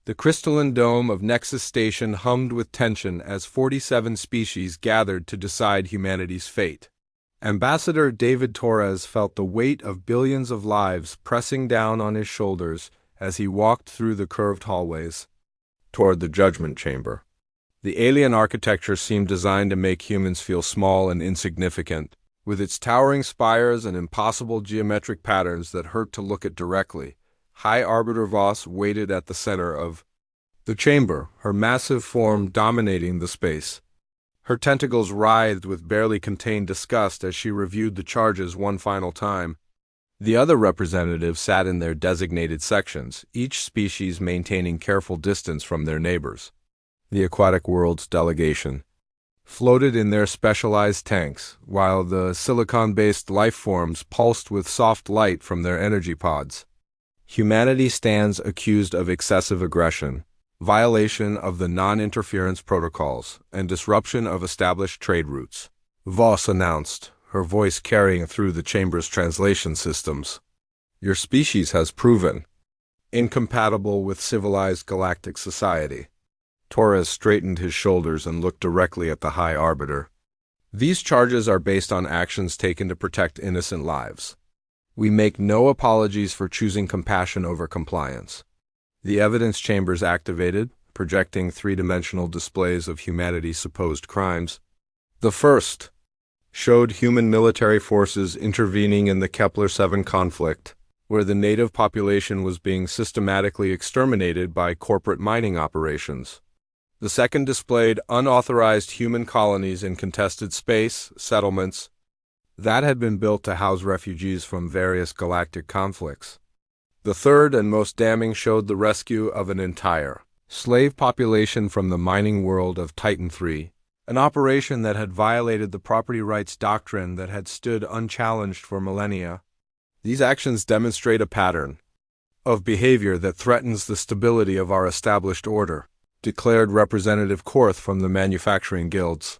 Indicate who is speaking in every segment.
Speaker 1: The crystalline dome of Nexus Station hummed with tension as 47 species gathered to decide humanity's fate. Ambassador David Torres felt the weight of billions of lives pressing down on his shoulders as he walked through the curved hallways toward the Judgment Chamber. The alien architecture seemed designed to make humans feel small and insignificant, with its towering spires and impossible geometric patterns that hurt to look at directly. High Arbiter Voss waited at the center of the chamber, her massive form dominating the space. Her tentacles writhed with barely contained disgust as she reviewed the charges one final time. The other representatives sat in their designated sections, each species maintaining careful distance from their neighbors. The Aquatic World's delegation floated in their specialized tanks, while the silicon-based life forms pulsed with soft light from their energy pods. Humanity stands accused of excessive aggression, violation of the non-interference protocols, and disruption of established trade routes, Voss announced, her voice carrying through the chamber's translation systems. Your species has proven incompatible with civilized galactic society. Torres straightened his shoulders and looked directly at the High Arbiter. These charges are based on actions taken to protect innocent lives. We make no apologies for choosing compassion over compliance. The evidence chambers activated, projecting three-dimensional displays of humanity's supposed crimes. The first showed human military forces intervening in the Kepler-7 conflict, where the native population was being systematically exterminated by corporate mining operations. The second displayed unauthorized human colonies in contested space settlements that had been built to house refugees from various galactic conflicts. The third and most damning showed the rescue of an entire slave population from the mining world of Titan III, an operation that had violated the property rights doctrine that had stood unchallenged for millennia. These actions demonstrate a pattern of behavior that threatens the stability of our established order, declared Representative Korth from the manufacturing guilds.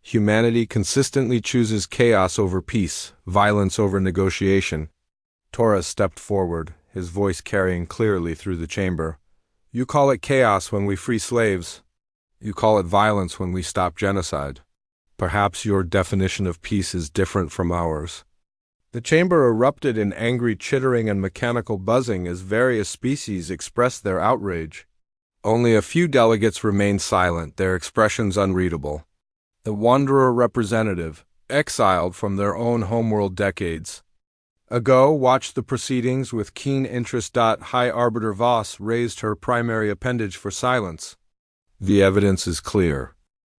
Speaker 1: Humanity consistently chooses chaos over peace, violence over negotiation. Torres stepped forward, his voice carrying clearly through the chamber. You call it chaos when we free slaves. You call it violence when we stop genocide. Perhaps your definition of peace is different from ours. The chamber erupted in angry chittering and mechanical buzzing as various species expressed their outrage. Only a few delegates remained silent, their expressions unreadable. The Wanderer representative, exiled from their own homeworld decades ago, watched the proceedings with keen interest. High Arbiter Voss raised her primary appendage for silence. The evidence is clear.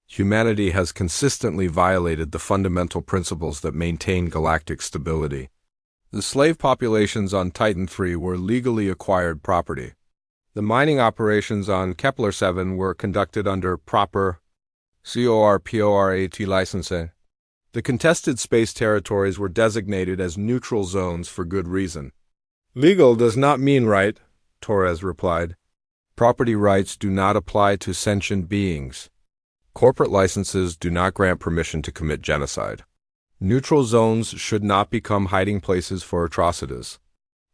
Speaker 1: Humanity has consistently violated the fundamental principles that maintain galactic stability. The slave populations on Titan III were legally acquired property. The mining operations on Kepler-7 were conducted under proper CORPORAT licensing. The contested space territories were designated as neutral zones for good reason. Legal does not mean right, Torres replied. Property rights do not apply to sentient beings. Corporate licenses do not grant permission to commit genocide. Neutral zones should not become hiding places for atrocities.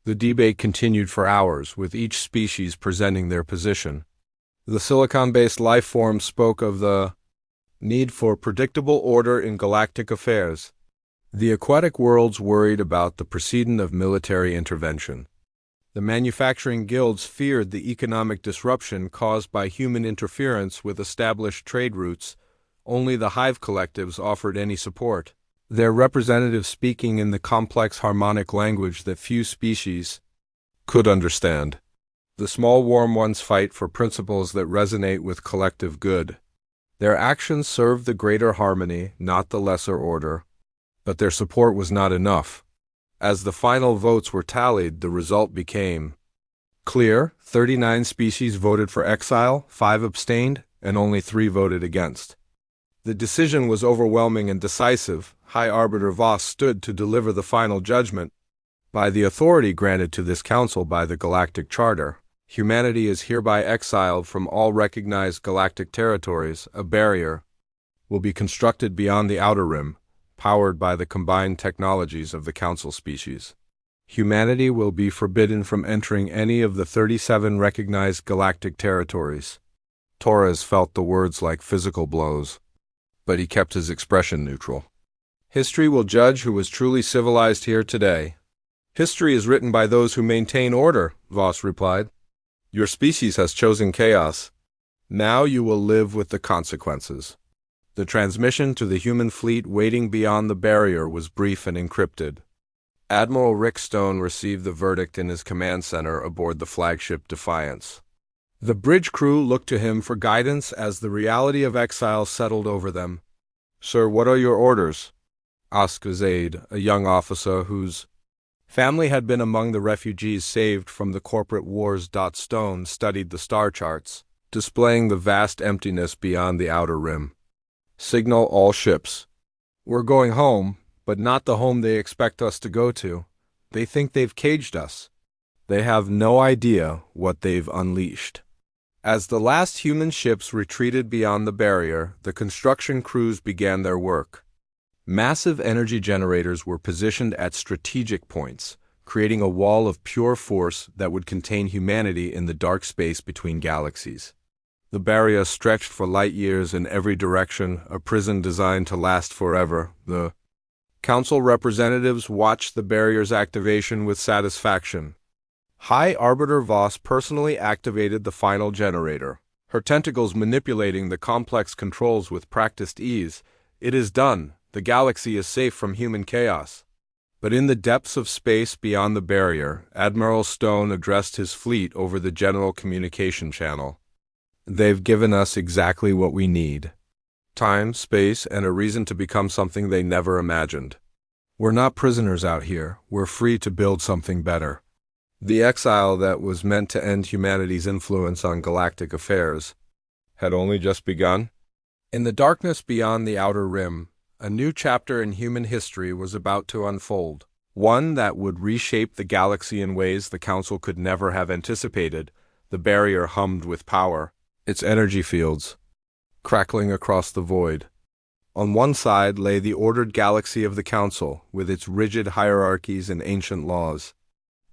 Speaker 1: The debate continued for hours, with each species presenting their position. The silicon-based life form spoke of the need for predictable order in galactic affairs. The aquatic worlds worried about the precedent of military intervention. The manufacturing guilds feared the economic disruption caused by human interference with established trade routes. Only the hive collectives offered any support, their representatives speaking in the complex harmonic language that few species could understand. The small warm ones fight for principles that resonate with collective good. Their actions serve the greater harmony, not the lesser order. But their support was not enough. As the final votes were tallied, the result became clear. 39 species voted for exile, 5 abstained, and only 3 voted against. The decision was overwhelming and decisive. High Arbiter Voss stood to deliver the final judgment. By the authority granted to this council by the Galactic Charter, humanity is hereby exiled from all recognized galactic territories. A barrier will be constructed beyond the outer rim, powered by the combined technologies of the council species. Humanity will be forbidden from entering any of the 37 recognized galactic territories. Torres felt the words like physical blows, but he kept his expression neutral. History will judge who was truly civilized here today. History is written by those who maintain order, Voss replied. Your species has chosen chaos. Now you will live with the consequences. The transmission to the human fleet waiting beyond the barrier was brief and encrypted. Admiral Rick Stone received the verdict in his command center aboard the flagship Defiance. The bridge crew looked to him for guidance as the reality of exile settled over them. Sir, what are your orders? Asked Zaid, a young officer whose family had been among the refugees saved from the corporate wars. Stone studied the star charts, displaying the vast emptiness beyond the outer rim. Signal all ships. We're going home, but not the home they expect us to go to. They think they've caged us. They have no idea what they've unleashed. As the last human ships retreated beyond the barrier, the construction crews began their work. Massive energy generators were positioned at strategic points, creating a wall of pure force that would contain humanity in the dark space between galaxies. The barrier stretched for light years in every direction, a prison designed to last forever. The Council representatives watched the barrier's activation with satisfaction. High Arbiter Voss personally activated the final generator, her tentacles manipulating the complex controls with practiced ease. It is done. The galaxy is safe from human chaos. But in the depths of space beyond the barrier, Admiral Stone addressed his fleet over the general communication channel. They've given us exactly what we need. Time, space, and a reason to become something they never imagined. We're not prisoners out here. We're free to build something better. The exile that was meant to end humanity's influence on galactic affairs had only just begun. In the darkness beyond the outer rim, a new chapter in human history was about to unfold, one that would reshape the galaxy in ways the Council could never have anticipated. The barrier hummed with power, its energy fields crackling across the void. On one side lay the ordered galaxy of the Council, with its rigid hierarchies and ancient laws.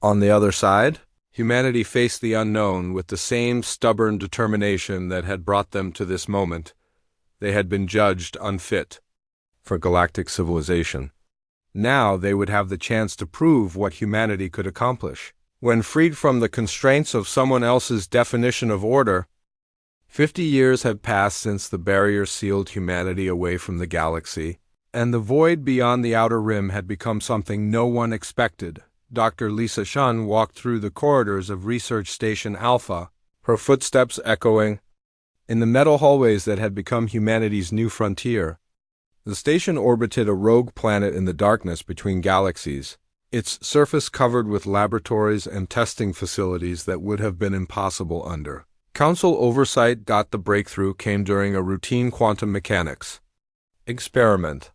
Speaker 1: On the other side, humanity faced the unknown with the same stubborn determination that had brought them to this moment. They had been judged unfit for galactic civilization. Now they would have the chance to prove what humanity could accomplish. When freed from the constraints of someone else's definition of order, 50 years had passed since the barrier sealed humanity away from the galaxy, and the void beyond the outer rim had become something no one expected. Dr. Lisa Shun walked through the corridors of Research Station Alpha, her footsteps echoing in the metal hallways that had become humanity's new frontier. The station orbited a rogue planet in the darkness between galaxies, its surface covered with laboratories and testing facilities that would have been impossible under Council oversight. The breakthrough came during a routine quantum mechanics experiment.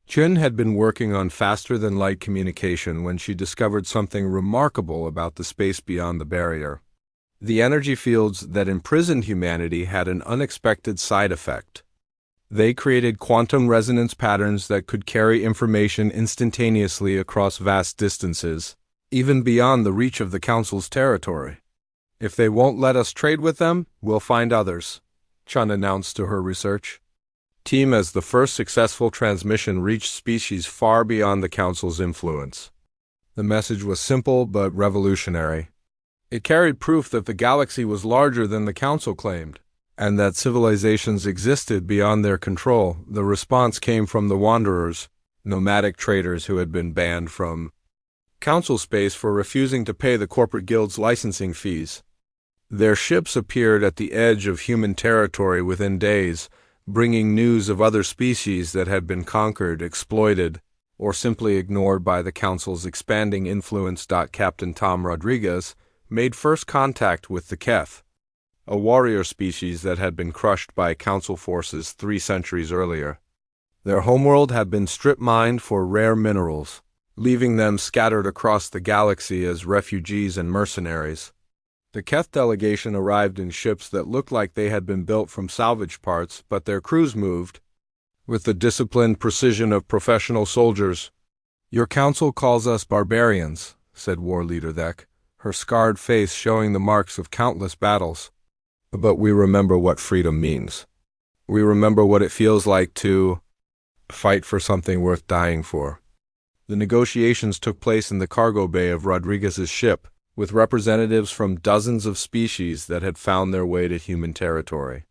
Speaker 1: Chun had been working on faster-than-light communication when she discovered something remarkable about the space beyond the barrier. The energy fields that imprisoned humanity had an unexpected side effect. They created quantum resonance patterns that could carry information instantaneously across vast distances, even beyond the reach of the Council's territory. If they won't let us trade with them, we'll find others, Chun announced to her research team as the first successful transmission reached species far beyond the Council's influence. The message was simple but revolutionary. It carried proof that the galaxy was larger than the Council claimed, and that civilizations existed beyond their control. The response came from the Wanderers, nomadic traders who had been banned from Council space for refusing to pay the corporate guild's licensing fees. Their ships appeared at the edge of human territory within days, bringing news of other species that had been conquered, exploited, or simply ignored by the Council's expanding influence. Captain Tom Rodriguez made first contact with the Keth, a warrior species that had been crushed by Council forces 3 centuries earlier. Their homeworld had been strip-mined for rare minerals, leaving them scattered across the galaxy as refugees and mercenaries. The Keth delegation arrived in ships that looked like they had been built from salvage parts, but their crews moved with the disciplined precision of professional soldiers. Your Council calls us barbarians, said War Leader Thek, her scarred face showing the marks of countless battles. But we remember what freedom means. We remember what it feels like to fight for something worth dying for. The negotiations took place in the cargo bay of Rodriguez's ship, with representatives from dozens of species that had found their way to human territory.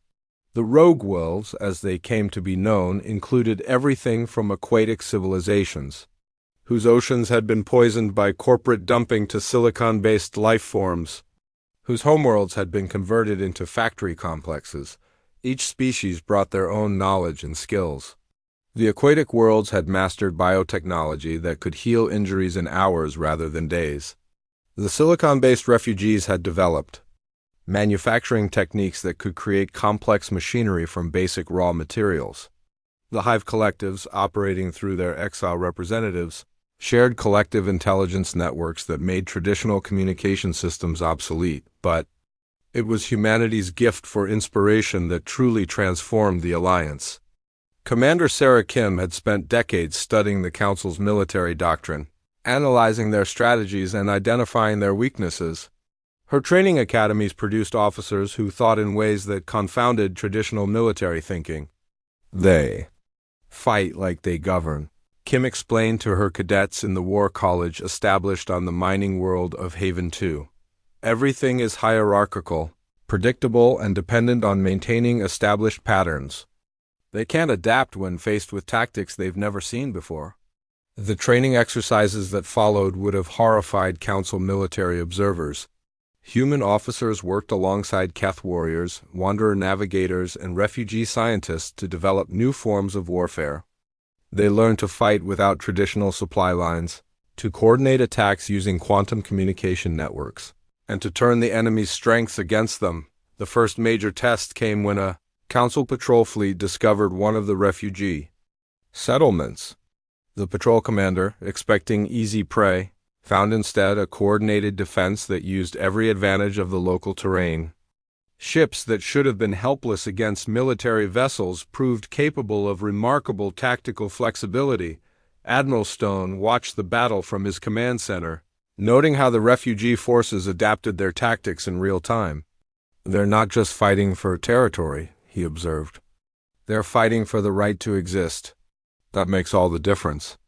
Speaker 1: The rogue worlds, as they came to be known, included everything from aquatic civilizations, whose oceans had been poisoned by corporate dumping, to silicon-based life forms, whose homeworlds had been converted into factory complexes. Each species brought their own knowledge and skills. The aquatic worlds had mastered biotechnology that could heal injuries in hours rather than days. The silicon-based refugees had developed manufacturing techniques that could create complex machinery from basic raw materials. The hive collectives, operating through their exile representatives, shared collective intelligence networks that made traditional communication systems obsolete, but it was humanity's gift for inspiration that truly transformed the Alliance. Commander Sarah Kim had spent decades studying the Council's military doctrine, analyzing their strategies and identifying their weaknesses. Her training academies produced officers who thought in ways that confounded traditional military thinking. They fight like they govern, Kim explained to her cadets in the war college established on the mining world of Haven 2. Everything is hierarchical, predictable, and dependent on maintaining established patterns. They can't adapt when faced with tactics they've never seen before. The training exercises that followed would have horrified Council military observers. Human officers worked alongside Keth warriors, wanderer navigators, and refugee scientists to develop new forms of warfare. They learned to fight without traditional supply lines, to coordinate attacks using quantum communication networks, and to turn the enemy's strengths against them. The first major test came when a Council patrol fleet discovered one of the refugee settlements. The patrol commander, expecting easy prey, found instead a coordinated defense that used every advantage of the local terrain. Ships that should have been helpless against military vessels proved capable of remarkable tactical flexibility. Admiral Stone watched the battle from his command center, noting how the refugee forces adapted their tactics in real time. "They're not just fighting for territory," he observed. "They're fighting for the right to exist. That makes all the difference."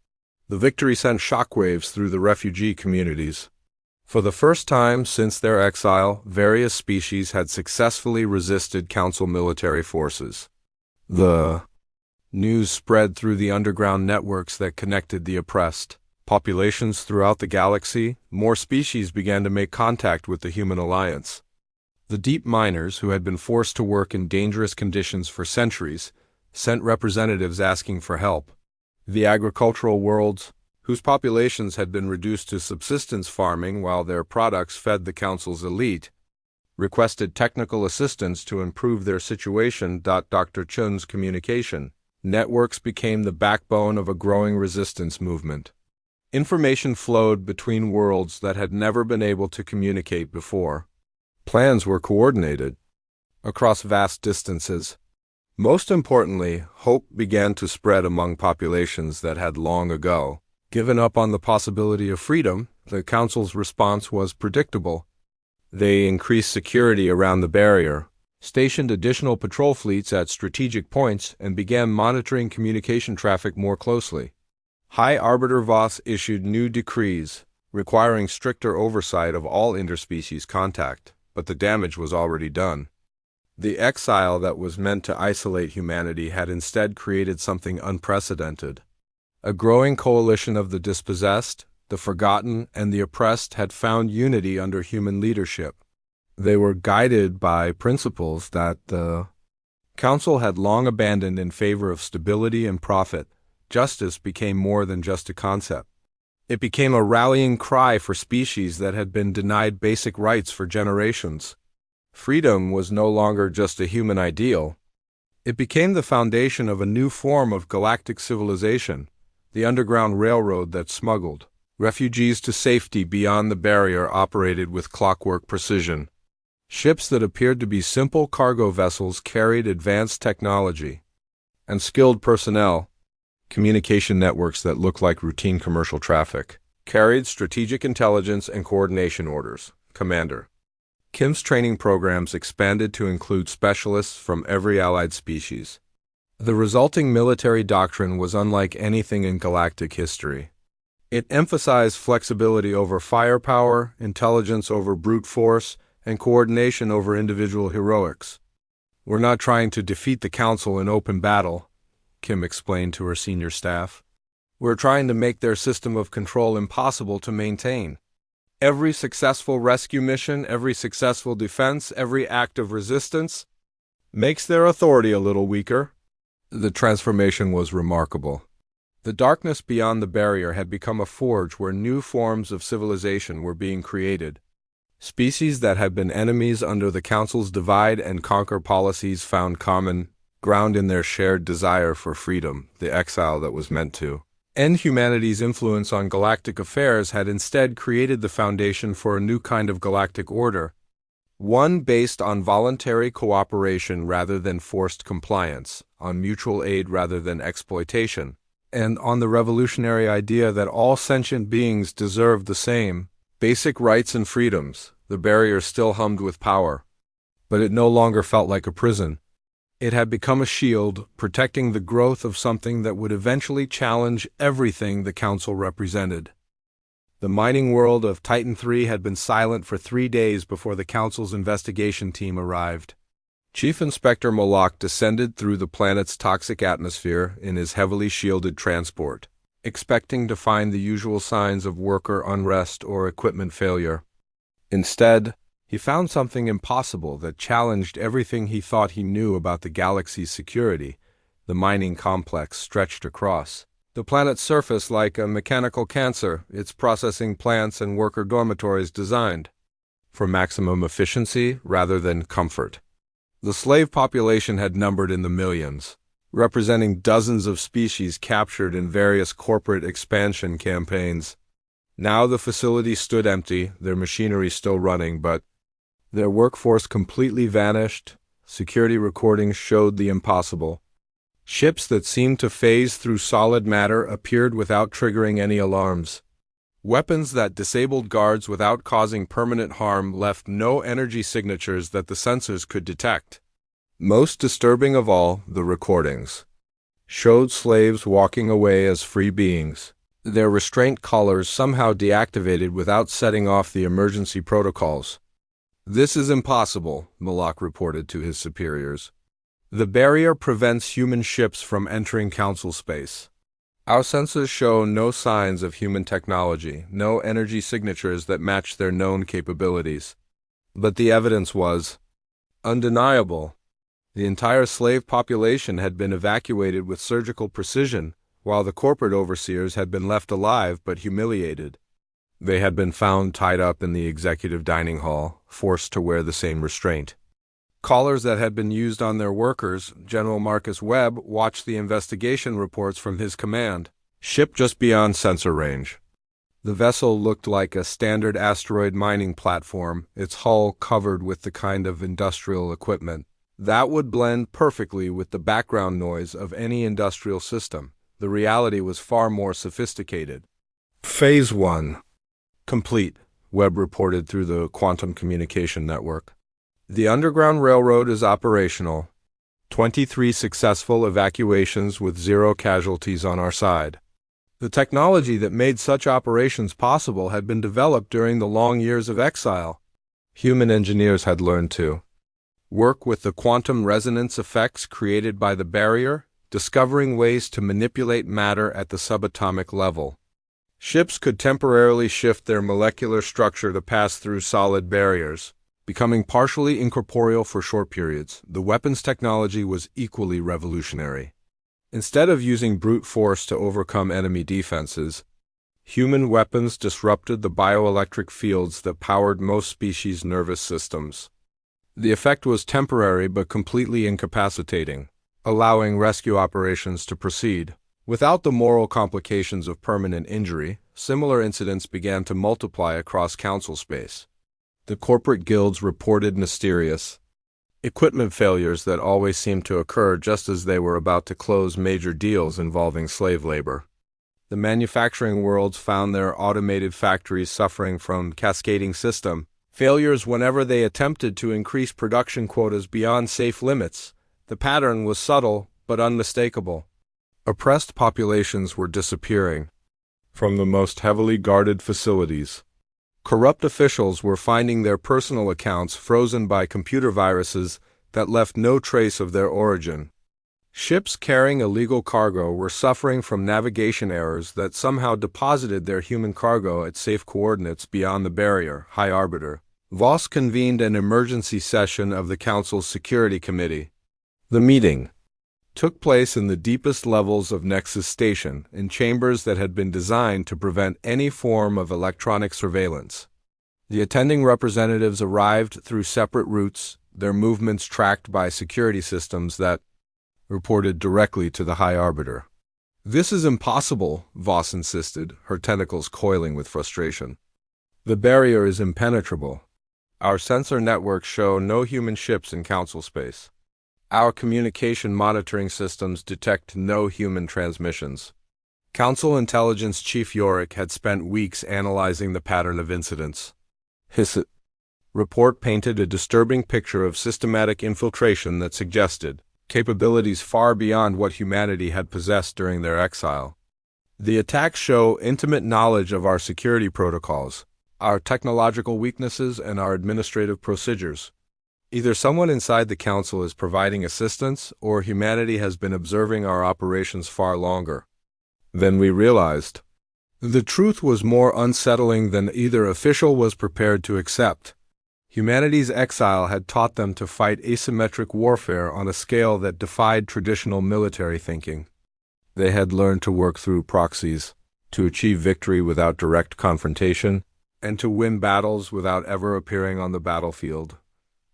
Speaker 1: The victory sent shockwaves through the refugee communities. For the first time since their exile, various species had successfully resisted Council military forces. The news spread through the underground networks that connected the oppressed populations throughout the galaxy. More species began to make contact with the human alliance. The deep miners, who had been forced to work in dangerous conditions for centuries, sent representatives asking for help. The agricultural worlds, whose populations had been reduced to subsistence farming while their products fed the Council's elite, requested technical assistance to improve their situation. Dr. Chun's communication networks became the backbone of a growing resistance movement. Information flowed between worlds that had never been able to communicate before. Plans were coordinated across vast distances. Most importantly, hope began to spread among populations that had long ago given up on the possibility of freedom. The Council's response was predictable. They increased security around the barrier, stationed additional patrol fleets at strategic points, and began monitoring communication traffic more closely. High Arbiter Voss issued new decrees, requiring stricter oversight of all interspecies contact, but the damage was already done. The exile that was meant to isolate humanity had instead created something unprecedented. A growing coalition of the dispossessed, the forgotten, and the oppressed had found unity under human leadership. They were guided by principles that the Council had long abandoned in favor of stability and profit. Justice became more than just a concept. It became a rallying cry for species that had been denied basic rights for generations. Freedom was no longer just a human ideal. It became the foundation of a new form of galactic civilization, the underground railroad that smuggled refugees to safety beyond the barrier operated with clockwork precision. Ships that appeared to be simple cargo vessels carried advanced technology and skilled personnel, communication networks that looked like routine commercial traffic. Carried strategic intelligence and coordination orders. Commander. Kim's training programs expanded to include specialists from every allied species. The resulting military doctrine was unlike anything in galactic history. It emphasized flexibility over firepower, intelligence over brute force, and coordination over individual heroics. "We're not trying to defeat the Council in open battle," Kim explained to her senior staff. "We're trying to make their system of control impossible to maintain. Every successful rescue mission, every successful defense, every act of resistance makes their authority a little weaker." The transformation was remarkable. The darkness beyond the barrier had become a forge where new forms of civilization were being created. Species that had been enemies under the Council's divide and conquer policies found common ground in their shared desire for freedom, the exile that was meant to end humanity's influence on galactic affairs had instead created the foundation for a new kind of galactic order, one based on voluntary cooperation rather than forced compliance, on mutual aid rather than exploitation, and on the revolutionary idea that all sentient beings deserve the same basic rights and freedoms. The barrier still hummed with power, but it no longer felt like a prison. It had become a shield, protecting the growth of something that would eventually challenge everything the Council represented. The mining world of Titan III had been silent for 3 days before the Council's investigation team arrived. Chief Inspector Moloch descended through the planet's toxic atmosphere in his heavily shielded transport, expecting to find the usual signs of worker unrest or equipment failure. Instead, he found something impossible that challenged everything he thought he knew about the galaxy's security. The mining complex stretched across the planet's surface like a mechanical cancer, its processing plants and worker dormitories designed for maximum efficiency rather than comfort. The slave population had numbered in the millions, representing dozens of species captured in various corporate expansion campaigns. Now the facility stood empty, their machinery still running, but their workforce completely vanished. Security recordings showed the impossible. Ships that seemed to phase through solid matter appeared without triggering any alarms. Weapons that disabled guards without causing permanent harm left no energy signatures that the sensors could detect. Most disturbing of all, the recordings showed slaves walking away as free beings, their restraint collars somehow deactivated without setting off the emergency protocols. "This is impossible," Moloch reported to his superiors. "The barrier prevents human ships from entering Council space. Our sensors show no signs of human technology, no energy signatures that match their known capabilities." But the evidence was undeniable. The entire slave population had been evacuated with surgical precision, while the corporate overseers had been left alive but humiliated. They had been found tied up in the executive dining hall, forced to wear the same restraint. Collars that had been used on their workers. General Marcus Webb watched the investigation reports from his command ship just beyond sensor range. The vessel looked like a standard asteroid mining platform, its hull covered with the kind of industrial equipment that would blend perfectly with the background noise of any industrial system. The reality was far more sophisticated. Phase 1. Complete, Webb reported through the quantum communication network. The Underground Railroad is operational. 23 successful evacuations with 0 casualties on our side. The technology that made such operations possible had been developed during the long years of exile. Human engineers had learned to work with the quantum resonance effects created by the barrier, discovering ways to manipulate matter at the subatomic level. Ships could temporarily shift their molecular structure to pass through solid barriers, becoming partially incorporeal for short periods. The weapons technology was equally revolutionary. Instead of using brute force to overcome enemy defenses, human weapons disrupted the bioelectric fields that powered most species' nervous systems. The effect was temporary but completely incapacitating, allowing rescue operations to proceed. Without the moral complications of permanent injury, similar incidents began to multiply across Council space. The corporate guilds reported mysterious equipment failures that always seemed to occur just as they were about to close major deals involving slave labor. The manufacturing worlds found their automated factories suffering from cascading system failures whenever they attempted to increase production quotas beyond safe limits. The pattern was subtle but unmistakable. Oppressed populations were disappearing from the most heavily guarded facilities. Corrupt officials were finding their personal accounts frozen by computer viruses that left no trace of their origin. Ships carrying illegal cargo were suffering from navigation errors that somehow deposited their human cargo at safe coordinates beyond the barrier. High Arbiter Voss convened an emergency session of the Council's Security Committee. The meeting took place in the deepest levels of Nexus Station, in chambers that had been designed to prevent any form of electronic surveillance. The attending representatives arrived through separate routes, their movements tracked by security systems that reported directly to the High Arbiter. "This is impossible," Voss insisted, her tentacles coiling with frustration. "The barrier is impenetrable. Our sensor networks show no human ships in Council space. Our communication monitoring systems detect no human transmissions." Council Intelligence Chief Yorick had spent weeks analyzing the pattern of incidents. His report painted a disturbing picture of systematic infiltration that suggested capabilities far beyond what humanity had possessed during their exile. "The attacks show intimate knowledge of our security protocols, our technological weaknesses, and our administrative procedures. Either someone inside the Council is providing assistance, or humanity has been observing our operations far longer than we realized." The truth was more unsettling than either official was prepared to accept. Humanity's exile had taught them to fight asymmetric warfare on a scale that defied traditional military thinking. They had learned to work through proxies, to achieve victory without direct confrontation, and to win battles without ever appearing on the battlefield.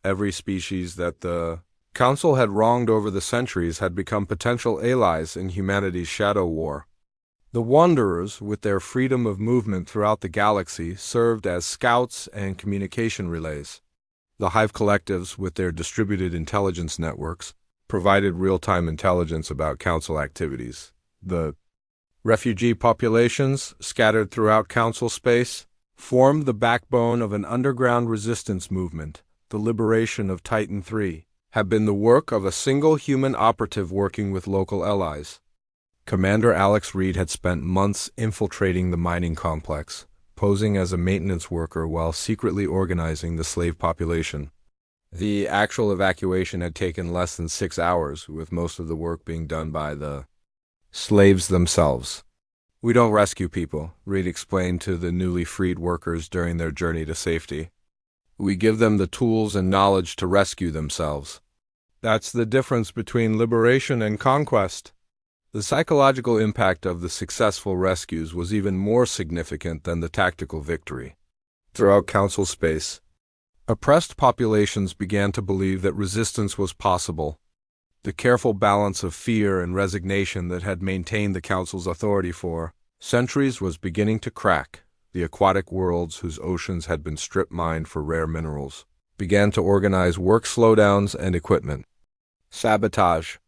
Speaker 1: Every species that the Council had wronged over the centuries had become potential allies in humanity's shadow war. The Wanderers, with their freedom of movement throughout the galaxy, served as scouts and communication relays. The Hive collectives, with their distributed intelligence networks, provided real-time intelligence about Council activities. The refugee populations, scattered throughout Council space, formed the backbone of an underground resistance movement. The liberation of Titan III had been the work of a single human operative working with local allies. Commander Alex Reed had spent months infiltrating the mining complex, posing as a maintenance worker while secretly organizing the slave population. The actual evacuation had taken less than 6 hours, with most of the work being done by the slaves themselves. "We don't rescue people," Reed explained to the newly freed workers during their journey to safety. "We give them the tools and knowledge to rescue themselves. That's the difference between liberation and conquest." The psychological impact of the successful rescues was even more significant than the tactical victory. Throughout Council space, oppressed populations began to believe that resistance was possible. The careful balance of fear and resignation that had maintained the Council's authority for centuries was beginning to crack. The aquatic worlds, whose oceans had been strip-mined for rare minerals, began to organize work slowdowns and equipment sabotage.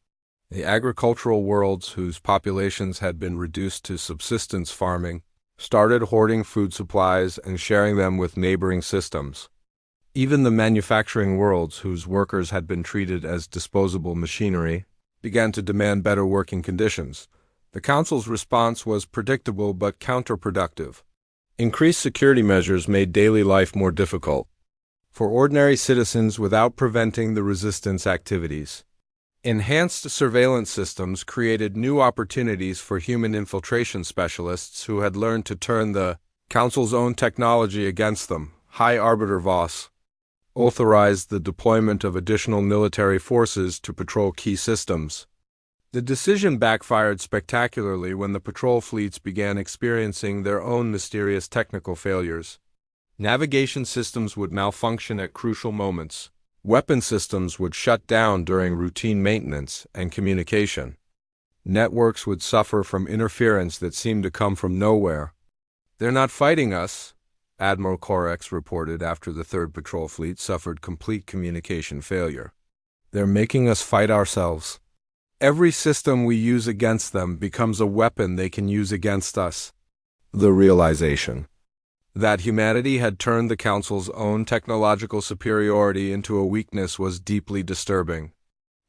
Speaker 1: The agricultural worlds, whose populations had been reduced to subsistence farming, started hoarding food supplies and sharing them with neighboring systems. Even the manufacturing worlds, whose workers had been treated as disposable machinery, began to demand better working conditions. The Council's response was predictable but counterproductive. Increased security measures made daily life more difficult for ordinary citizens without preventing the resistance activities. Enhanced surveillance systems created new opportunities for human infiltration specialists who had learned to turn the Council's own technology against them. High Arbiter Voss authorized the deployment of additional military forces to patrol key systems. The decision backfired spectacularly when the patrol fleets began experiencing their own mysterious technical failures. Navigation systems would malfunction at crucial moments. Weapon systems would shut down during routine maintenance and communication. Networks would suffer from interference that seemed to come from nowhere. "They're not fighting us," Admiral Corex reported after the 3rd Patrol Fleet suffered complete communication failure. "They're making us fight ourselves." Every system we use against them becomes a weapon they can use against us. The realization that humanity had turned the Council's own technological superiority into a weakness was deeply disturbing.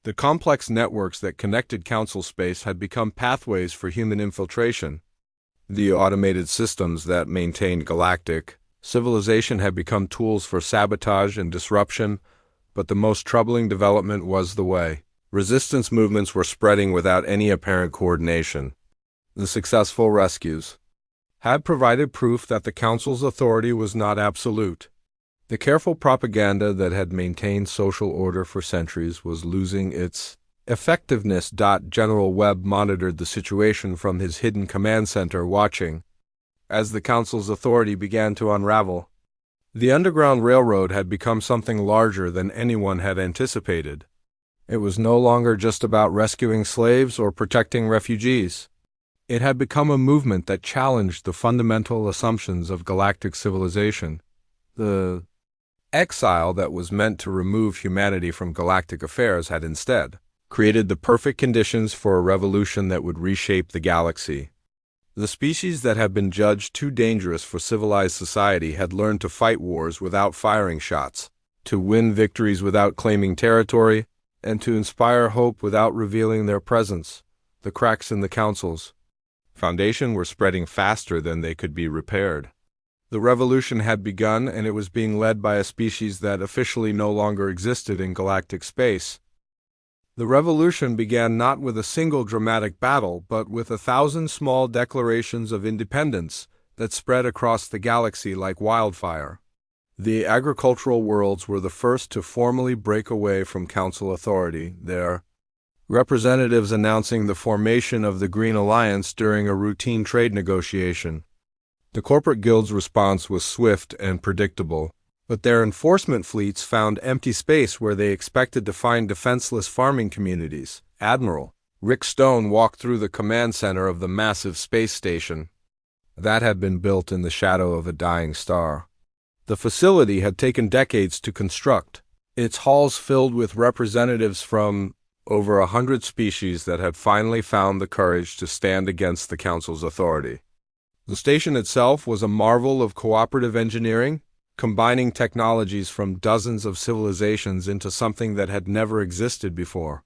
Speaker 1: The complex networks that connected Council space had become pathways for human infiltration. The automated systems that maintained galactic civilization had become tools for sabotage and disruption, but the most troubling development was the way resistance movements were spreading without any apparent coordination. The successful rescues had provided proof that the Council's authority was not absolute. The careful propaganda that had maintained social order for centuries was losing its effectiveness. General Webb monitored the situation from his hidden command center, watching as the Council's authority began to unravel. The Underground Railroad had become something larger than anyone had anticipated. It was no longer just about rescuing slaves or protecting refugees. It had become a movement that challenged the fundamental assumptions of galactic civilization. The exile that was meant to remove humanity from galactic affairs had instead created the perfect conditions for a revolution that would reshape the galaxy. The species that had been judged too dangerous for civilized society had learned to fight wars without firing shots, to win victories without claiming territory, and to inspire hope without revealing their presence. The cracks in the Council's foundation were spreading faster than they could be repaired. The revolution had begun, and it was being led by a species that officially no longer existed in galactic space. The revolution began not with a single dramatic battle, but with 1,000 small declarations of independence that spread across the galaxy like wildfire. The agricultural worlds were the first to formally break away from Council authority, their representatives announcing the formation of the Green Alliance during a routine trade negotiation. The corporate guild's response was swift and predictable, but their enforcement fleets found empty space where they expected to find defenseless farming communities. Admiral Rick Stone walked through the command center of the massive space station that had been built in the shadow of a dying star. The facility had taken decades to construct, its halls filled with representatives from over 100 species that had finally found the courage to stand against the Council's authority. The station itself was a marvel of cooperative engineering, combining technologies from dozens of civilizations into something that had never existed before.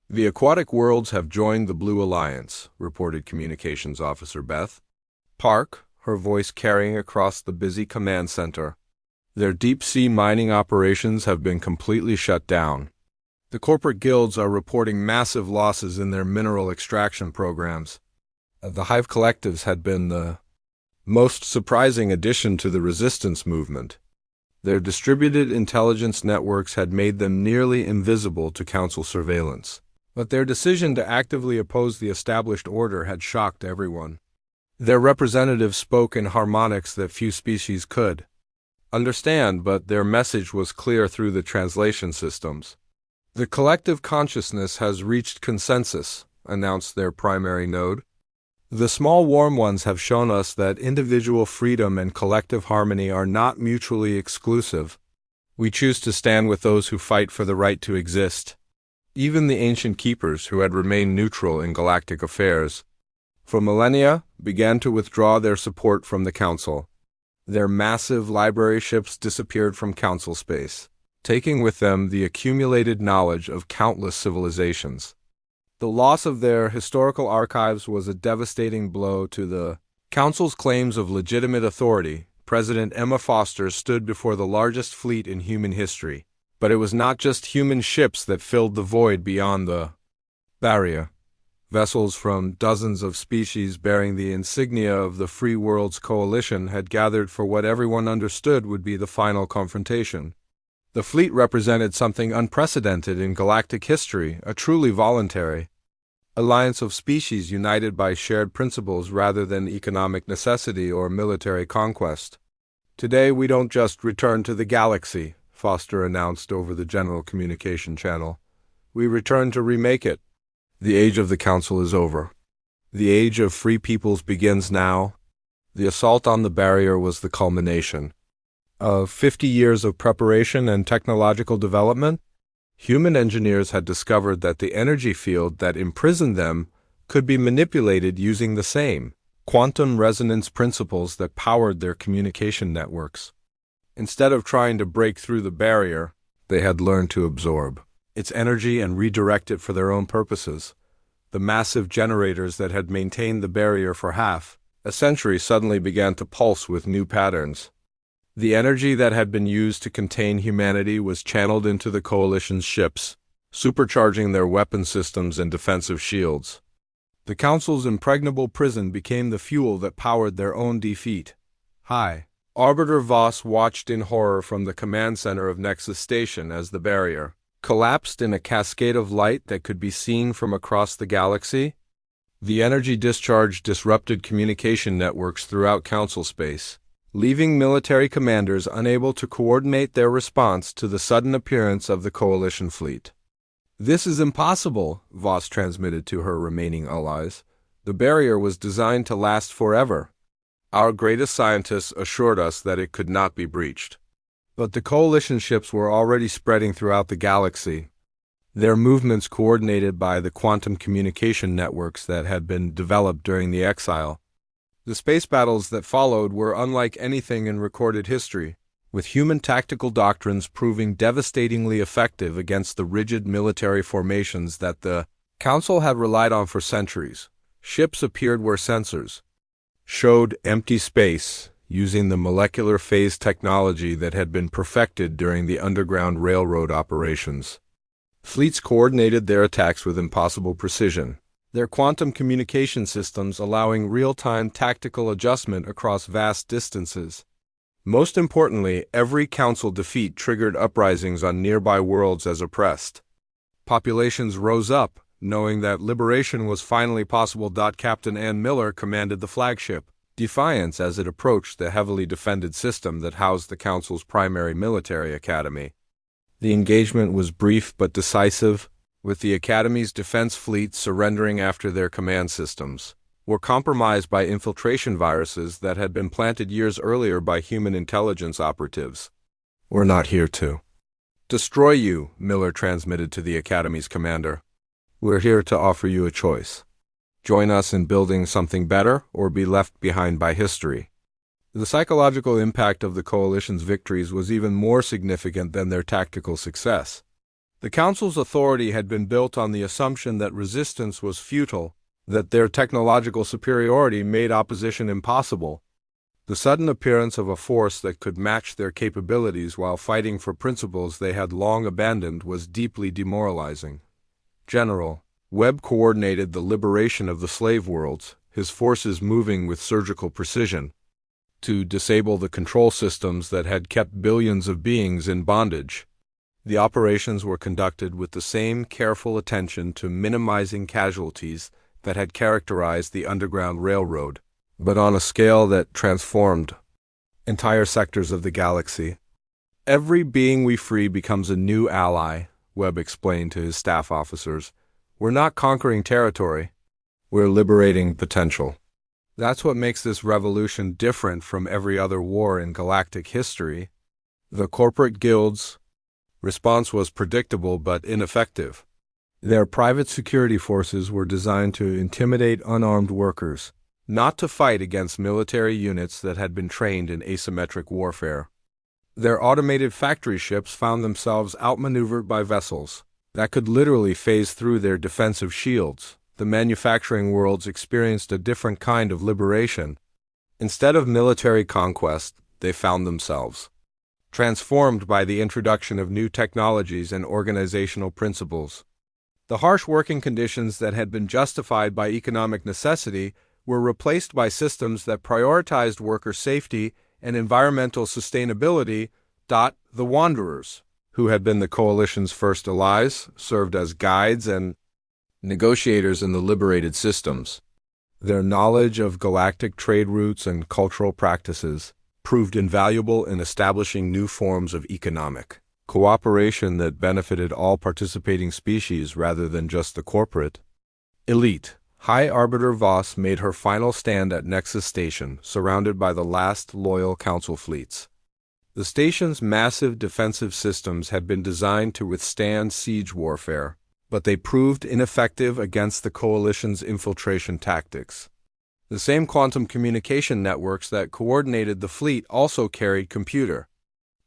Speaker 1: The aquatic worlds have joined the Blue Alliance, reported Communications Officer Beth Park, her voice carrying across the busy command center. Their deep-sea mining operations have been completely shut down. The corporate guilds are reporting massive losses in their mineral extraction programs. The Hive Collectives had been the most surprising addition to the resistance movement. Their distributed intelligence networks had made them nearly invisible to Council surveillance. But their decision to actively oppose the established order had shocked everyone. Their representatives spoke in harmonics that few species could understand, but their message was clear through the translation systems. The collective consciousness has reached consensus, announced their primary node. The small warm ones have shown us that individual freedom and collective harmony are not mutually exclusive. We choose to stand with those who fight for the right to exist. Even the ancient keepers, who had remained neutral in galactic affairs for millennia, began to withdraw their support from the Council. Their massive library ships disappeared from Council space, taking with them the accumulated knowledge of countless civilizations. The loss of their historical archives was a devastating blow to the Council's claims of legitimate authority. President Emma Foster stood before the largest fleet in human history. But it was not just human ships that filled the void beyond the barrier. Vessels from dozens of species bearing the insignia of the Free Worlds Coalition had gathered for what everyone understood would be the final confrontation. The fleet represented something unprecedented in galactic history, a truly voluntary alliance of species united by shared principles rather than economic necessity or military conquest. Today we don't just return to the galaxy, Foster announced over the general communication channel. We return to remake it. The age of the Council is over. The age of free peoples begins now. The assault on the barrier was the culmination of 50 years of preparation and technological development. Human engineers had discovered that the energy field that imprisoned them could be manipulated using the same quantum resonance principles that powered their communication networks. Instead of trying to break through the barrier, they had learned to absorb its energy and redirect it for their own purposes. The massive generators that had maintained the barrier for half a century suddenly began to pulse with new patterns. The energy that had been used to contain humanity was channeled into the Coalition's ships, supercharging their weapon systems and defensive shields. The Council's impregnable prison became the fuel that powered their own defeat. High Arbiter Voss watched in horror from the command center of Nexus Station as the barrier collapsed in a cascade of light that could be seen from across the galaxy. The energy discharge disrupted communication networks throughout Council space, leaving military commanders unable to coordinate their response to the sudden appearance of the Coalition fleet. "This is impossible," Voss transmitted to her remaining allies. "The barrier was designed to last forever. Our greatest scientists assured us that it could not be breached." But the Coalition ships were already spreading throughout the galaxy, their movements coordinated by the quantum communication networks that had been developed during the exile. The space battles that followed were unlike anything in recorded history, with human tactical doctrines proving devastatingly effective against the rigid military formations that the Council had relied on for centuries. Ships appeared where sensors showed empty space, using the molecular phase technology that had been perfected during the Underground Railroad operations. Fleets coordinated their attacks with impossible precision, their quantum communication systems allowing real-time tactical adjustment across vast distances. Most importantly, every Council defeat triggered uprisings on nearby worlds as oppressed populations rose up, knowing that liberation was finally possible. Captain Ann Miller commanded the flagship Defiance as it approached the heavily defended system that housed the Council's primary military academy. The engagement was brief but decisive, with the Academy's defense fleet surrendering after their command systems were compromised by infiltration viruses that had been planted years earlier by human intelligence operatives. "We're not here to destroy you," Miller transmitted to the Academy's commander. "We're here to offer you a choice. Join us in building something better or be left behind by history." The psychological impact of the Coalition's victories was even more significant than their tactical success. The Council's authority had been built on the assumption that resistance was futile, that their technological superiority made opposition impossible. The sudden appearance of a force that could match their capabilities while fighting for principles they had long abandoned was deeply demoralizing. General Webb coordinated the liberation of the slave worlds, his forces moving with surgical precision to disable the control systems that had kept billions of beings in bondage. The operations were conducted with the same careful attention to minimizing casualties that had characterized the Underground Railroad, but on a scale that transformed entire sectors of the galaxy. "Every being we free becomes a new ally," Webb explained to his staff officers. "We're not conquering territory. We're liberating potential." That's what makes this revolution different from every other war in galactic history. The corporate guilds' response was predictable but ineffective. Their private security forces were designed to intimidate unarmed workers, not to fight against military units that had been trained in asymmetric warfare. Their automated factory ships found themselves outmaneuvered by vessels that could literally phase through their defensive shields. The manufacturing worlds experienced a different kind of liberation. Instead of military conquest, they found themselves transformed by the introduction of new technologies and organizational principles. The harsh working conditions that had been justified by economic necessity were replaced by systems that prioritized worker safety and environmental sustainability. The Wanderers, who had been the Coalition's first allies, served as guides and negotiators in the liberated systems. Their knowledge of galactic trade routes and cultural practices proved invaluable in establishing new forms of economic cooperation that benefited all participating species rather than just the corporate elite. High Arbiter Voss made her final stand at Nexus Station, surrounded by the last loyal Council fleets. The station's massive defensive systems had been designed to withstand siege warfare, but they proved ineffective against the Coalition's infiltration tactics. The same quantum communication networks that coordinated the fleet also carried computer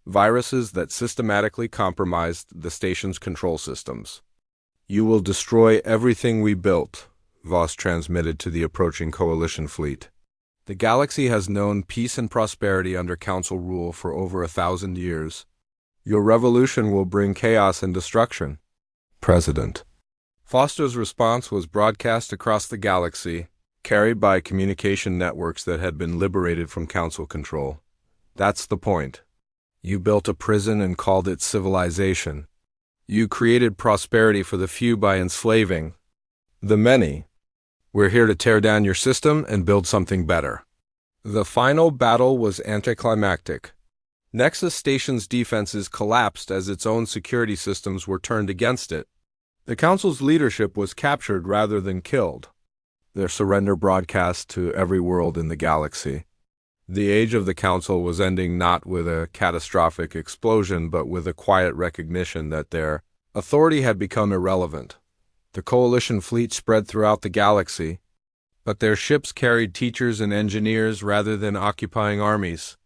Speaker 1: viruses that systematically compromised the station's control systems. "You will destroy everything we built," Voss transmitted to the approaching Coalition fleet. "The galaxy has known peace and prosperity under Council rule for over 1,000 years. Your revolution will bring chaos and destruction." President Foster's response was broadcast across the galaxy, carried by communication networks that had been liberated from Council control. "That's the point. You built a prison and called it civilization. You created prosperity for the few by enslaving the many. We're here to tear down your system and build something better." The final battle was anticlimactic. Nexus Station's defenses collapsed as its own security systems were turned against it. The Council's leadership was captured rather than killed, their surrender broadcast to every world in the galaxy. The age of the Council was ending not with a catastrophic explosion, but with a quiet recognition that their authority had become irrelevant. The Coalition fleet spread throughout the galaxy, but their ships carried teachers and engineers rather than occupying armies.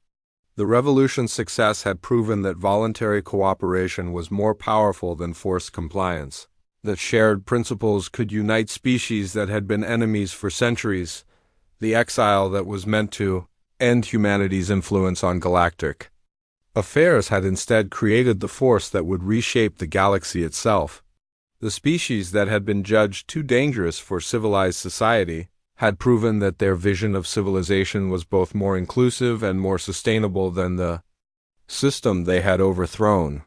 Speaker 1: The revolution's success had proven that voluntary cooperation was more powerful than forced compliance, that shared principles could unite species that had been enemies for centuries, the exile that was meant to end humanity's influence on galactic affairs had instead created the force that would reshape the galaxy itself. The species that had been judged too dangerous for civilized society had proven that their vision of civilization was both more inclusive and more sustainable than the system they had overthrown.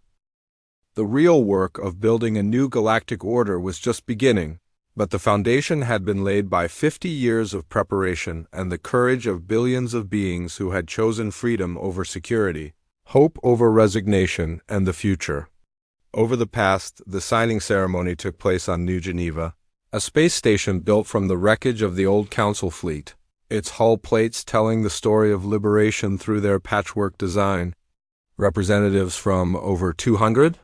Speaker 1: The real work of building a new galactic order was just beginning, but the foundation had been laid by 50 years of preparation and the courage of billions of beings who had chosen freedom over security, hope over resignation, and the future. Over the past, the signing ceremony took place on New Geneva, a space station built from the wreckage of the old Council fleet, its hull plates telling the story of liberation through their patchwork design. Representatives from over 200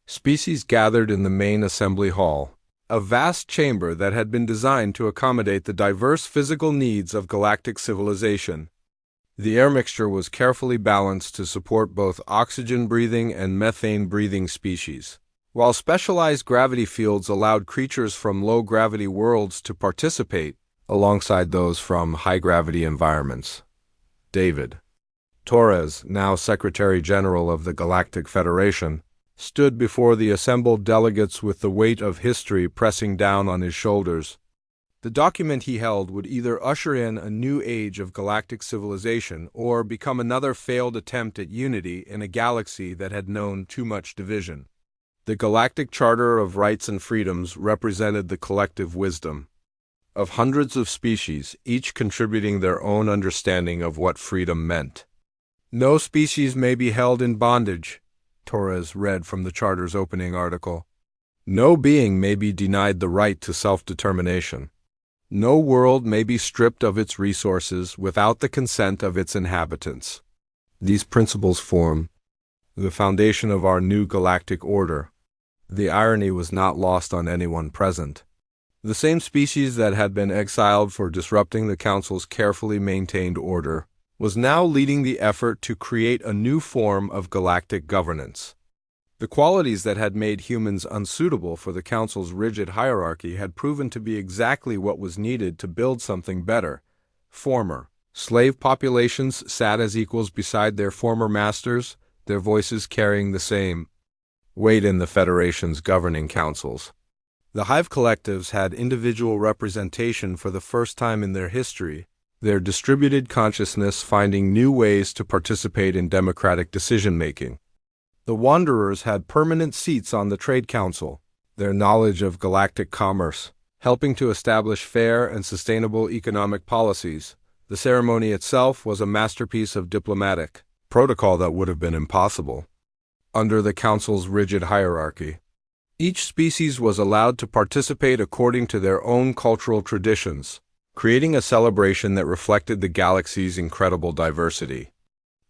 Speaker 1: species gathered in the main assembly hall, a vast chamber that had been designed to accommodate the diverse physical needs of galactic civilization. The air mixture was carefully balanced to support both oxygen-breathing and methane-breathing species, while specialized gravity fields allowed creatures from low-gravity worlds to participate alongside those from high-gravity environments. David Torres, now Secretary General of the Galactic Federation, stood before the assembled delegates with the weight of history pressing down on his shoulders. The document he held would either usher in a new age of galactic civilization or become another failed attempt at unity in a galaxy that had known too much division. The Galactic Charter of Rights and Freedoms represented the collective wisdom of hundreds of species, each contributing their own understanding of what freedom meant. "No species may be held in bondage," Torres read from the Charter's opening article. "No being may be denied the right to self-determination. No world may be stripped of its resources without the consent of its inhabitants. These principles form the foundation of our new galactic order." The irony was not lost on anyone present. The same species that had been exiled for disrupting the Council's carefully maintained order was now leading the effort to create a new form of galactic governance. The qualities that had made humans unsuitable for the Council's rigid hierarchy had proven to be exactly what was needed to build something better. Former slave populations sat as equals beside their former masters, their voices carrying the same weight in the Federation's governing councils. The Hive collectives had individual representation for the first time in their history, their distributed consciousness finding new ways to participate in democratic decision-making. The Wanderers had permanent seats on the Trade Council, their knowledge of galactic commerce, helping to establish fair and sustainable economic policies. The ceremony itself was a masterpiece of diplomatic protocol that would have been impossible under the Council's rigid hierarchy. Each species was allowed to participate according to their own cultural traditions, creating a celebration that reflected the galaxy's incredible diversity.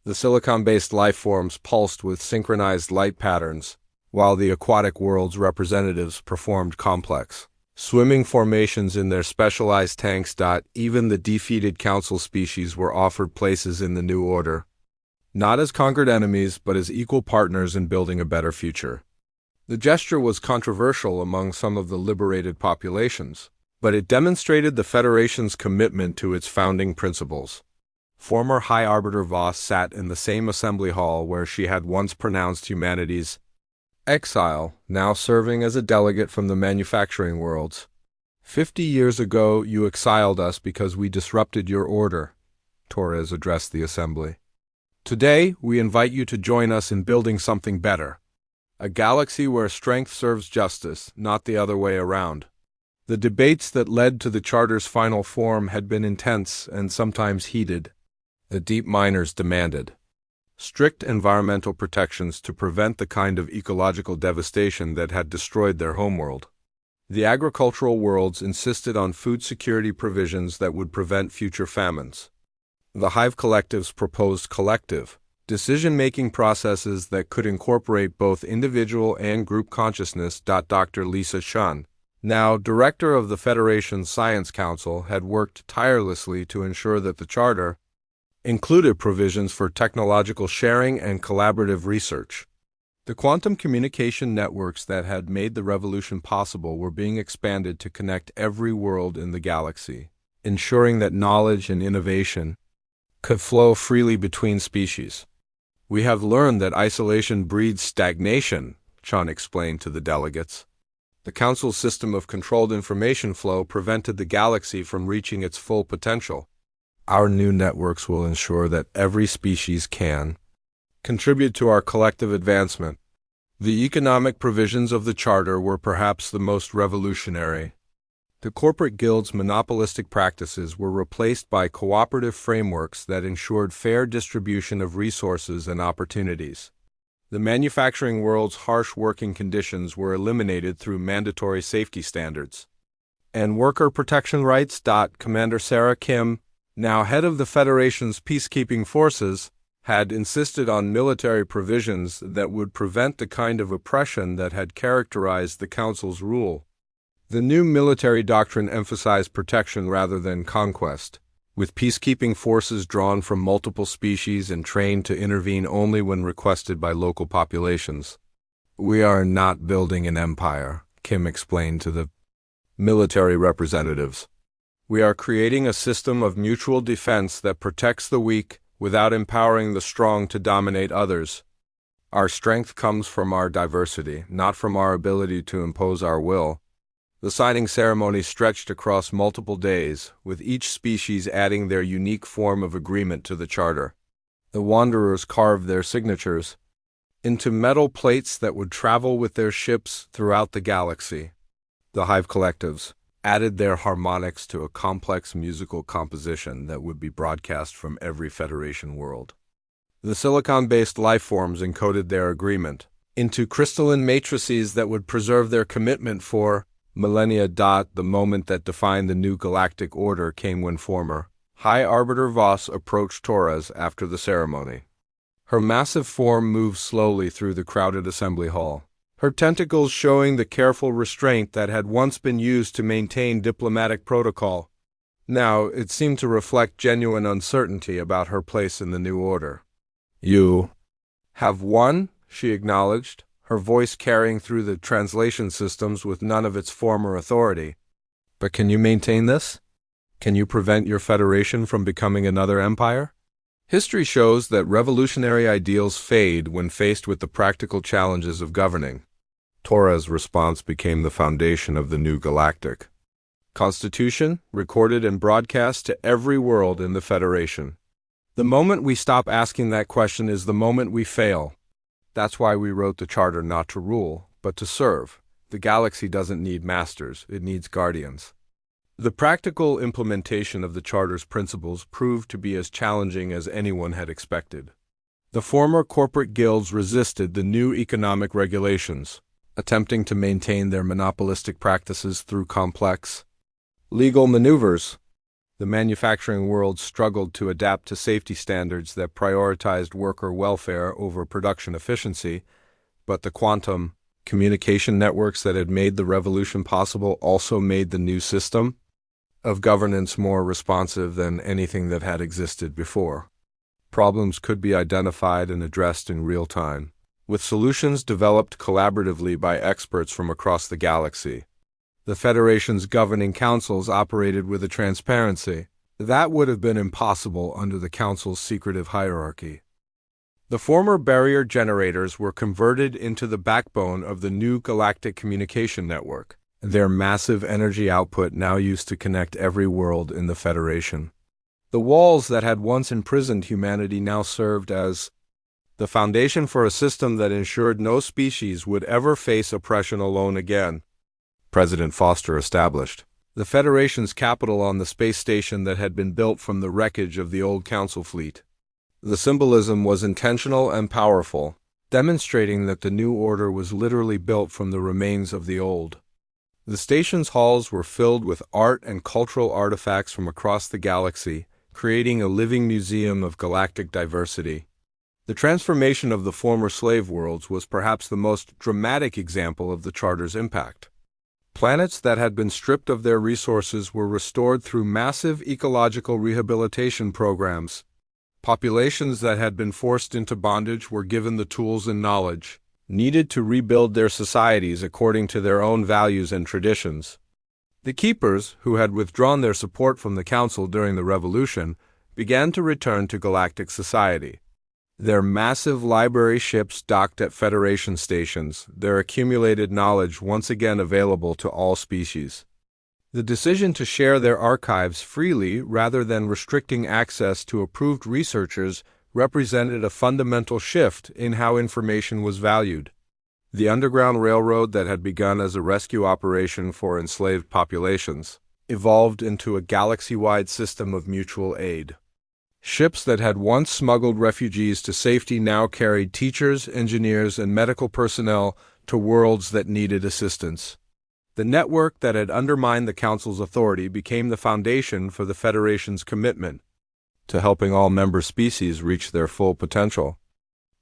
Speaker 1: The silicon-based lifeforms pulsed with synchronized light patterns, while the aquatic world's representatives performed complex swimming formations in their specialized tanks. Even the defeated council species were offered places in the new order, not as conquered enemies but as equal partners in building a better future. The gesture was controversial among some of the liberated populations, but it demonstrated the Federation's commitment to its founding principles. Former High Arbiter Voss sat in the same assembly hall where she had once pronounced humanity's exile, now serving as a delegate from the manufacturing worlds. 50 years ago, you exiled us because we disrupted your order, Torres addressed the assembly. Today, we invite you to join us in building something better. A galaxy where strength serves justice, not the other way around. The debates that led to the Charter's final form had been intense and sometimes heated. The deep miners demanded strict environmental protections to prevent the kind of ecological devastation that had destroyed their homeworld. The agricultural worlds insisted on food security provisions that would prevent future famines. The Hive collectives proposed collective, decision-making processes that could incorporate both individual and group consciousness. Dr. Lisa Shun, now director of the Federation's Science Council, had worked tirelessly to ensure that the Charter included provisions for technological sharing and collaborative research. The quantum communication networks that had made the revolution possible were being expanded to connect every world in the galaxy, ensuring that knowledge and innovation could flow freely between species. We have learned that isolation breeds stagnation, Chun explained to the delegates. The Council's system of controlled information flow prevented the galaxy from reaching its full potential. Our new networks will ensure that every species can contribute to our collective advancement. The economic provisions of the Charter were perhaps the most revolutionary. The corporate guilds' monopolistic practices were replaced by cooperative frameworks that ensured fair distribution of resources and opportunities. The manufacturing world's harsh working conditions were eliminated through mandatory safety standards and worker protection rights. Commander Sarah Kim, now head of the Federation's peacekeeping forces, had insisted on military provisions that would prevent the kind of oppression that had characterized the Council's rule. The new military doctrine emphasized protection rather than conquest, with peacekeeping forces drawn from multiple species and trained to intervene only when requested by local populations. We are not building an empire, Kim explained to the military representatives. We are creating a system of mutual defense that protects the weak without empowering the strong to dominate others. Our strength comes from our diversity, not from our ability to impose our will. The signing ceremony stretched across multiple days, with each species adding their unique form of agreement to the Charter. The Wanderers carved their signatures into metal plates that would travel with their ships throughout the galaxy. The Hive collectives added their harmonics to a complex musical composition that would be broadcast from every Federation world. The silicon-based lifeforms encoded their agreement into crystalline matrices that would preserve their commitment for millennia. The moment that defined the new galactic order came when former High Arbiter Voss approached Torres after the ceremony. Her massive form moved slowly through the crowded assembly hall, her tentacles showing the careful restraint that had once been used to maintain diplomatic protocol. Now it seemed to reflect genuine uncertainty about her place in the new order. You have won, she acknowledged, her voice carrying through the translation systems with none of its former authority. But can you maintain this? Can you prevent your Federation from becoming another empire? History shows that revolutionary ideals fade when faced with the practical challenges of governing. Torres' response became the foundation of the new Galactic Constitution, recorded and broadcast to every world in the Federation. The moment we stop asking that question is the moment we fail. That's why we wrote the Charter not to rule, but to serve. The galaxy doesn't need masters, it needs guardians. The practical implementation of the Charter's principles proved to be as challenging as anyone had expected. The former corporate guilds resisted the new economic regulations, attempting to maintain their monopolistic practices through complex legal maneuvers. The manufacturing world struggled to adapt to safety standards that prioritized worker welfare over production efficiency, but the quantum communication networks that had made the revolution possible also made the new system of governance more responsive than anything that had existed before. Problems could be identified and addressed in real time, with solutions developed collaboratively by experts from across the galaxy. The Federation's governing councils operated with a transparency that would have been impossible under the Council's secretive hierarchy. The former barrier generators were converted into the backbone of the new galactic communication network, their massive energy output now used to connect every world in the Federation. The walls that had once imprisoned humanity now served as the foundation for a system that ensured no species would ever face oppression alone again. President Foster established the Federation's capital on the space station that had been built from the wreckage of the old Council fleet. The symbolism was intentional and powerful, demonstrating that the new order was literally built from the remains of the old. The station's halls were filled with art and cultural artifacts from across the galaxy, creating a living museum of galactic diversity. The transformation of the former slave worlds was perhaps the most dramatic example of the Charter's impact. Planets that had been stripped of their resources were restored through massive ecological rehabilitation programs. Populations that had been forced into bondage were given the tools and knowledge needed to rebuild their societies according to their own values and traditions. The Keepers, who had withdrawn their support from the Council during the Revolution, began to return to galactic society. Their massive library ships docked at Federation stations, their accumulated knowledge once again available to all species. The decision to share their archives freely rather than restricting access to approved researchers represented a fundamental shift in how information was valued. The Underground Railroad that had begun as a rescue operation for enslaved populations evolved into a galaxy-wide system of mutual aid. Ships that had once smuggled refugees to safety now carried teachers, engineers, and medical personnel to worlds that needed assistance. The network that had undermined the Council's authority became the foundation for the Federation's commitment to helping all member species reach their full potential.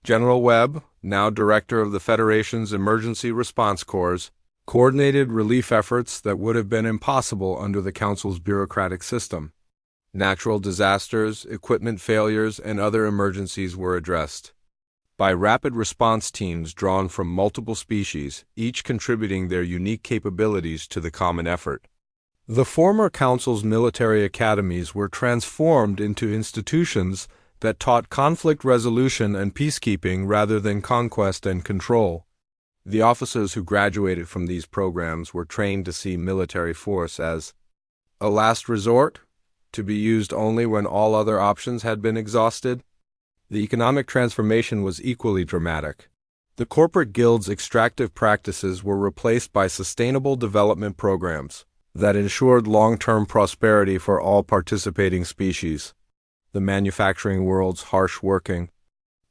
Speaker 1: General Webb, now director of the Federation's Emergency Response Corps, coordinated relief efforts that would have been impossible under the Council's bureaucratic system. Natural disasters, equipment failures, and other emergencies were addressed by rapid response teams drawn from multiple species, each contributing their unique capabilities to the common effort. The former Council's military academies were transformed into institutions that taught conflict resolution and peacekeeping rather than conquest and control. The officers who graduated from these programs were trained to see military force as a last resort, to be used only when all other options had been exhausted. The economic transformation was equally dramatic. The corporate guild's extractive practices were replaced by sustainable development programs that ensured long-term prosperity for all participating species. The manufacturing world's harsh working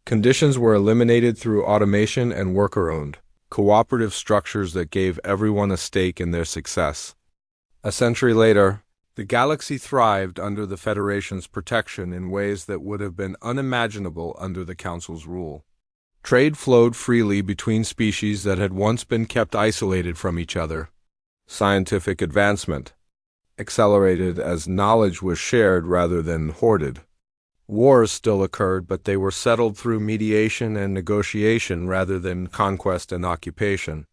Speaker 1: conditions were eliminated through automation and worker-owned, cooperative structures that gave everyone a stake in their success. A century later, the galaxy thrived under the Federation's protection in ways that would have been unimaginable under the Council's rule. Trade flowed freely between species that had once been kept isolated from each other. Scientific advancement accelerated as knowledge was shared rather than hoarded. Wars still occurred, but they were settled through mediation and negotiation rather than conquest and occupation.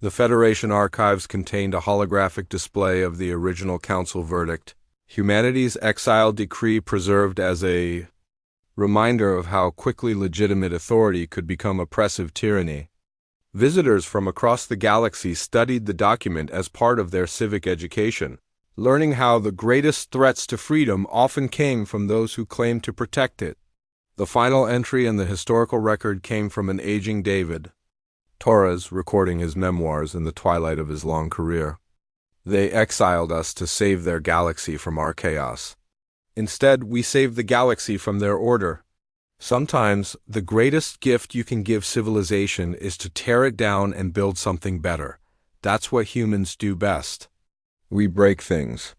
Speaker 1: The Federation archives contained a holographic display of the original Council verdict, humanity's exile decree preserved as a reminder of how quickly legitimate authority could become oppressive tyranny. Visitors from across the galaxy studied the document as part of their civic education, learning how the greatest threats to freedom often came from those who claimed to protect it. The final entry in the historical record came from an aging David Torres recording his memoirs in the twilight of his long career. They exiled us to save their galaxy from our chaos. Instead, we saved the galaxy from their order. Sometimes, the greatest gift you can give civilization is to tear it down and build something better. That's what humans do best. We break things.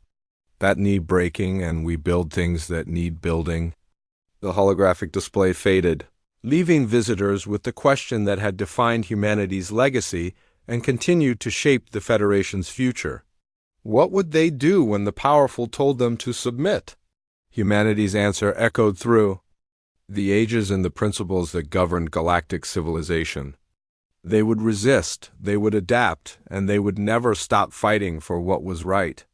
Speaker 1: that need breaking, and we build things that need building. The holographic display faded, leaving visitors with the question that had defined humanity's legacy and continued to shape the Federation's future. What would they do when the powerful told them to submit? Humanity's answer echoed through the ages and the principles that governed galactic civilization. They would resist, they would adapt, and they would never stop fighting for what was right.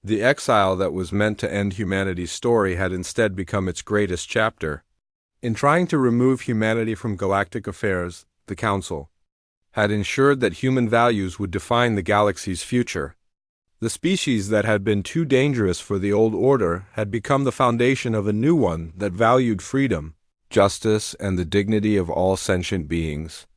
Speaker 1: The exile that was meant to end humanity's story had instead become its greatest chapter. In trying to remove humanity from galactic affairs, the Council had ensured that human values would define the galaxy's future. The species that had been too dangerous for the old order had become the foundation of a new one that valued freedom, justice, and the dignity of all sentient beings.